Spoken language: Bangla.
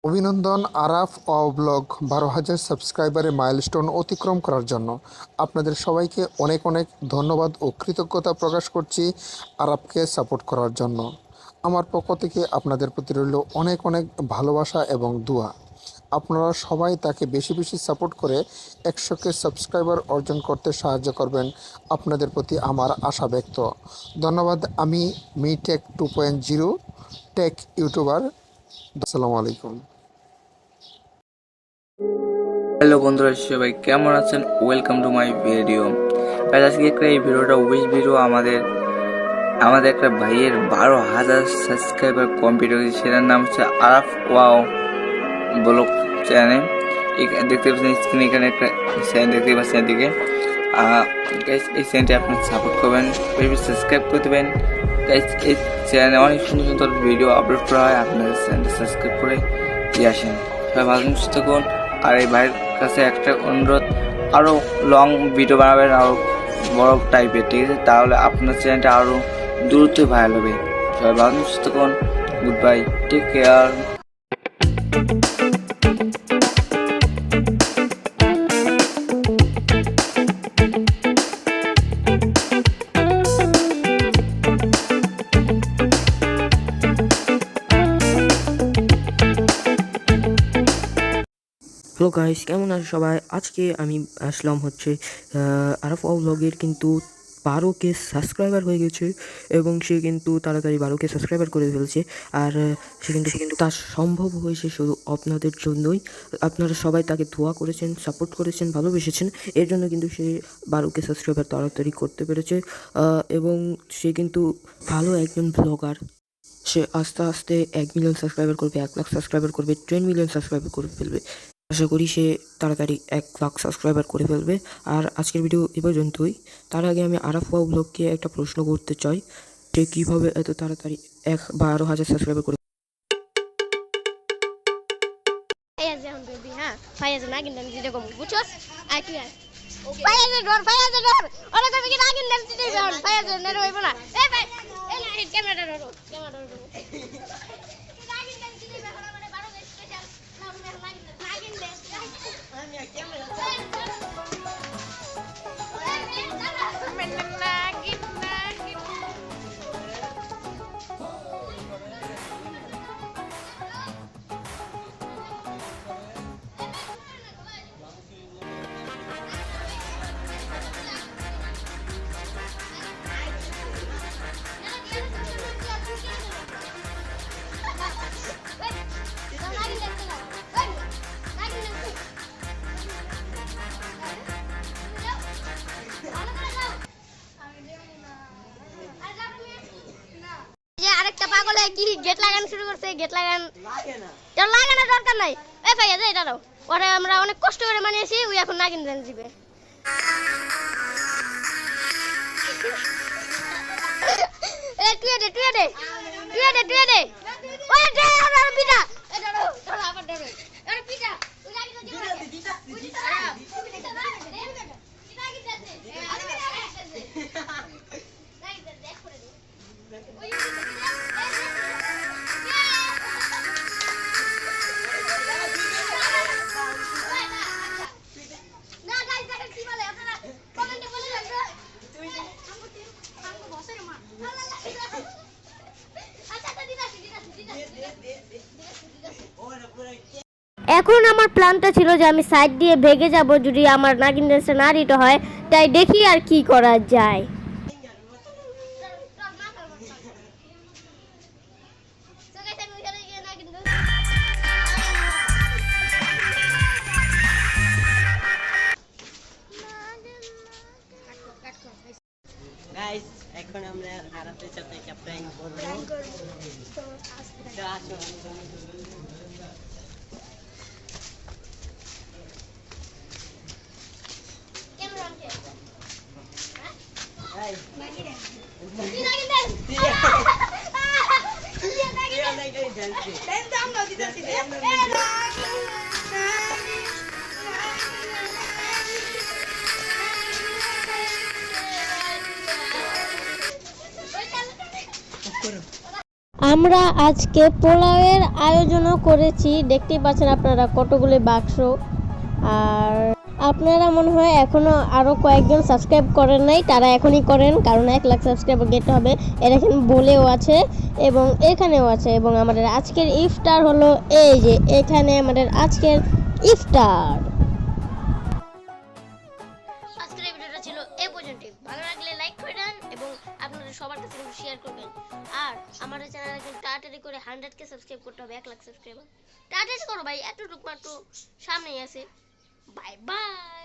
অভিনন্দন আরাফ ব্লগ 12,000 সাবস্ক্রাইবারের মাইলস্টোন অতিক্রম করার জন্য আপনাদের সবাইকে অনেক অনেক ধন্যবাদ ও কৃতজ্ঞতা প্রকাশ করছি আরাফকে সাপোর্ট করার জন্য। আমার পক্ষ থেকে আপনাদের প্রতি রইল অনেক অনেক ভালোবাসা এবং দোয়া। আপনারা সবাই তাকে বেশি বেশি সাপোর্ট করে 100কে সাবস্ক্রাইবার অর্জন করতে সাহায্য করবেন, আপনাদের প্রতি আমার আশা ব্যক্ত। ধন্যবাদ। আমি মিটেক 2.0 টেক ইউটিউবার। আসসালামু আলাইকুম। হ্যালো বন্ধুরা, সবাই কেমন আছেন? Welcome to my video. আজকে একটা এই ভিডিওটা উইশ ভিডিও। আমাদের একটা ভাইয়ের 12,000 সাবস্ক্রাইবার কমপ্লিট হয়েছে। সেটার নাম হচ্ছে আরাফ ওয়াও ব্লগ চ্যানেল। দেখতে পাচ্ছেন স্ক্রিনে এখানে একটা চ্যানেল দেখতে পাচ্ছেন এদিকে। এই চ্যানেলটি আপনি সাপোর্ট করবেন, সাবস্ক্রাইব করে দেবেন। এই চ্যানেলে অনেক সুন্দর সুন্দর ভিডিও আপলোড করা হয়। আপনাদের চ্যানেলটা সাবস্ক্রাইব করে দিয়ে আসেন। সবাই ভালো সুস্থ থাকুন। আর এই ভাইয়ের কাছে একটা অনুরোধ, আরও লং ভিডিও বানাবেন, আরও বড় টাইপের, ঠিক আছে? তাহলে আপনার চ্যানেলটা আরও দ্রুত ভাইরাল হবে। সবাই ভালো সুস্থ থাকুন। Good bye, take care. Hello guys, কেমন আছো সবাই? আজকে আমি আসলাম হচ্ছে আরাফ ব্লগের কিন্তু 12K সাবস্ক্রাইবার হয়ে গেছে এবং সে কিন্তু তাড়াতাড়ি 12K সাবস্ক্রাইবার করে ফেলছে। আর সে কিন্তু তা সম্ভব হয়েছে শুধু আপনাদের জন্যই। আপনারা সবাই তাকে দোয়া করেছেন, সাপোর্ট করেছেন, ভালোবেসেছেন, এর জন্য কিন্তু সে 12K সাবস্ক্রাইবার তাড়াতাড়ি করতে পেরেছে। এবং সে কিন্তু ভালো একজন ব্লগার। সে আস্তে আস্তে 1 মিলিয়ন সাবস্ক্রাইবার করবে, 1 লাখ সাবস্ক্রাইবার করবে, 10 মিলিয়ন সাবস্ক্রাইবার করে ফেলবে। আশা করি সে তাড়াতাড়ি 1 লাখ সাবস্ক্রাইবার করে ফেলবে। আর আজকের ভিডিও এ পর্যন্তই। তার আগে আমি আরাফ ব্লগকে একটা প্রশ্ন করতে চাই, সে কীভাবে এত তাড়াতাড়ি 12,000 সাবস্ক্রাইবার করে। আরেকটা পাগলে কি গেট লাগানো শুরু করছে। গেট লাগানোর দরকার নাই। এই ভাইয়া যে এটা দাও, ওরে আমরা অনেক কষ্ট করে মানিয়েছি, ওই এখন নাগিন ডান্স দিবে। এ তুই দে ওই দে ওরে পিটা এটা দাও, তোরা আবার ধরো আরে পিটা ওই নাগিন দিবে পিটা এখন আমার প্ল্যানটা ছিল যে আমি সাইড দিয়ে ভেগে যাব যদি আমার নাগিন ডান্সটা না দিতে হয়, তাই দেখি আর কি করা যায়। গাইস, এখন আমরা আরাফের সাথে একটা প্র্যাঙ্ক করব। তো আসো। আমরা আজকে পোলাওয়ের আয়োজনও করেছি, দেখতেই পাচ্ছেন আপনারা কতগুলি বাক্স। আর আপনারা মনে হয় এখনো আরো কয়েকজন সাবস্ক্রাইব করেন নাই, তারা এখনই করেন, কারণ 1 লাখ সাবস্ক্রাইবার গেতে হবে। এরা এখানে বলেও আছে এবং এখানেও আছে। এবং আমাদের আজকের ইফতার হলো এই যে এখানে আমাদের আজকের ইফতার। আজকের এই ভিডিওটা ছিল এই পর্যন্তই। ভালো লাগলে লাইক করে দেন এবং আপনাদের সবার কাছে শেয়ার করবেন। আর আমাদের চ্যানেলে কিন্তু তাড়াতাড়ি করে 100k সাবস্ক্রাইব করতে হবে, 1 লাখ সাবস্ক্রাইবার। তাড়াতাড়ি করো ভাই, এতটুকু মাত্র সামনেই আছে। Bye bye.